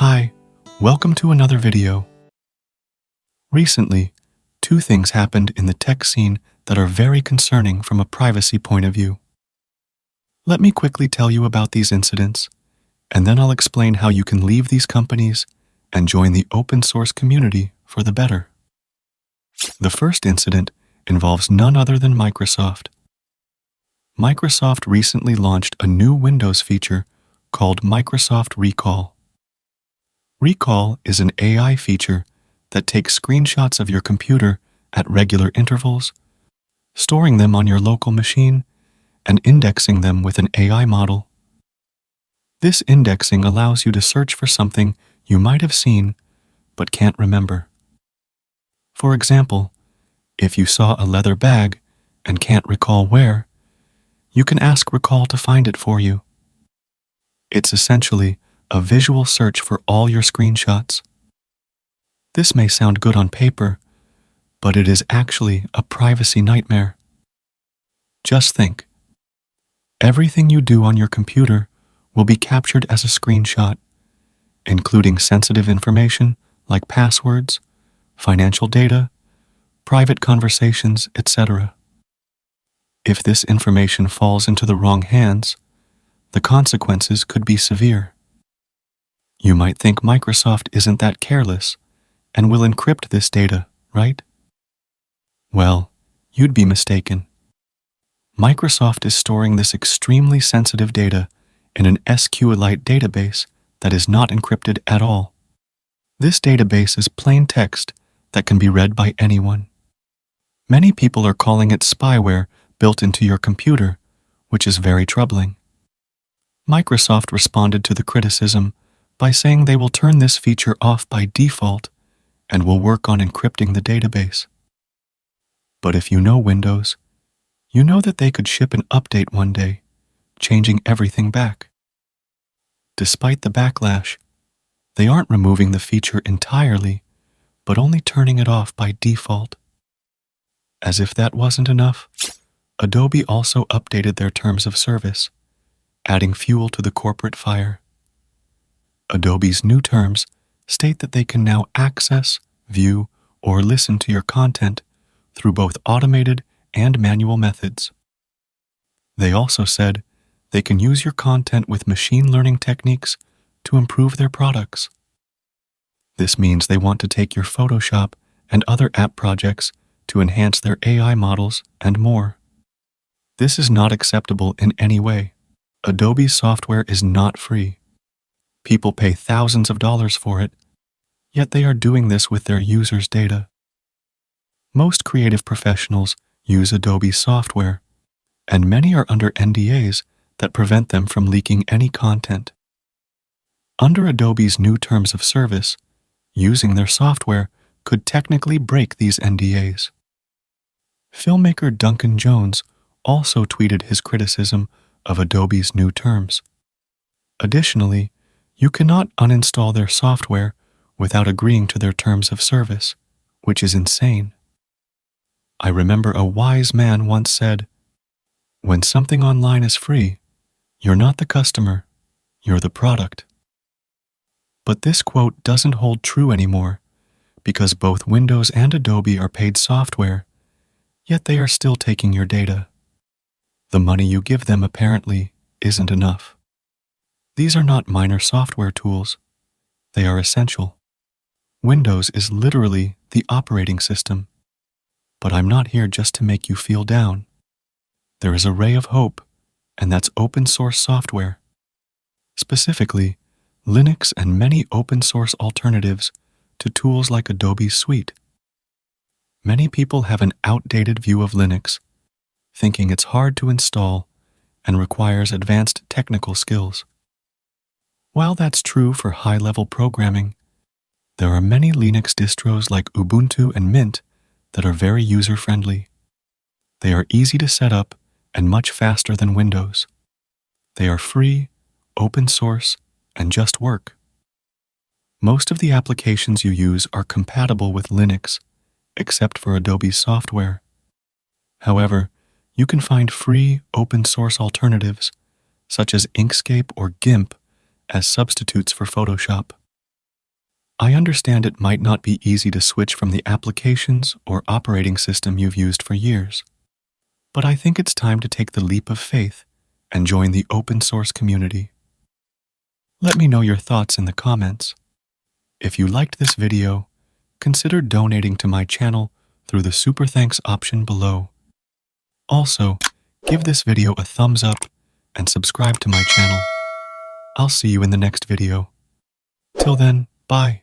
Hi, welcome to another video. Recently, two things happened in the tech scene that are very concerning from a privacy point of view. Let me quickly tell you about these incidents, and then I'll explain how you can leave these companies and join the open source community for the better. The first incident involves none other than Microsoft. Microsoft recently launched a new Windows feature called Microsoft Recall. Recall is an AI feature that takes screenshots of your computer at regular intervals, storing them on your local machine, and indexing them with an AI model. This indexing allows you to search for something you might have seen but can't remember. For example, if you saw a leather bag and can't recall where, you can ask Recall to find it for you. It's essentially a visual search for all your screenshots. This may sound good on paper, but it is actually a privacy nightmare. Just think. Everything you do on your computer will be captured as a screenshot, including sensitive information like passwords, financial data, private conversations, etc. If this information falls into the wrong hands, the consequences could be severe. You might think Microsoft isn't that careless and will encrypt this data, right? Well, you'd be mistaken. Microsoft is storing this extremely sensitive data in an SQLite database that is not encrypted at all. This database is plain text that can be read by anyone. Many people are calling it spyware built into your computer, which is very troubling. Microsoft responded to the criticism by saying they will turn this feature off by default and will work on encrypting the database. But if you know Windows, you know that they could ship an update one day, changing everything back. Despite the backlash, they aren't removing the feature entirely, but only turning it off by default. As if that wasn't enough, Adobe also updated their terms of service, adding fuel to the corporate fire. Adobe's new terms state that they can now access, view, or listen to your content through both automated and manual methods. They also said they can use your content with machine learning techniques to improve their products. This means they want to take your Photoshop and other app projects to enhance their AI models and more. This is not acceptable in any way. Adobe's software is not free. People pay thousands of dollars for it, yet they are doing this with their users' data. Most creative professionals use Adobe software, and many are under NDAs that prevent them from leaking any content. Under Adobe's new terms of service, using their software could technically break these NDAs. Filmmaker Duncan Jones also tweeted his criticism of Adobe's new terms. Additionally, you cannot uninstall their software without agreeing to their terms of service, which is insane. I remember a wise man once said, "When something online is free, you're not the customer, you're the product." But this quote doesn't hold true anymore because both Windows and Adobe are paid software, yet they are still taking your data. The money you give them apparently isn't enough. These are not minor software tools. They are essential. Windows is literally the operating system. But I'm not here just to make you feel down. There is a ray of hope, and that's open source software. Specifically, Linux and many open source alternatives to tools like Adobe's suite. Many people have an outdated view of Linux, thinking it's hard to install and requires advanced technical skills. While that's true for high-level programming, there are many Linux distros like Ubuntu and Mint that are very user-friendly. They are easy to set up and much faster than Windows. They are free, open source, and just work. Most of the applications you use are compatible with Linux, except for Adobe's software. However, you can find free open source alternatives, such as Inkscape or GIMP, as substitutes for Photoshop. I understand it might not be easy to switch from the applications or operating system you've used for years, but I think it's time to take the leap of faith and join the open source community. Let me know your thoughts in the comments. If you liked this video, consider donating to my channel through the Super Thanks option below. Also, give this video a thumbs up and subscribe to my channel. I'll see you in the next video. Till then, bye.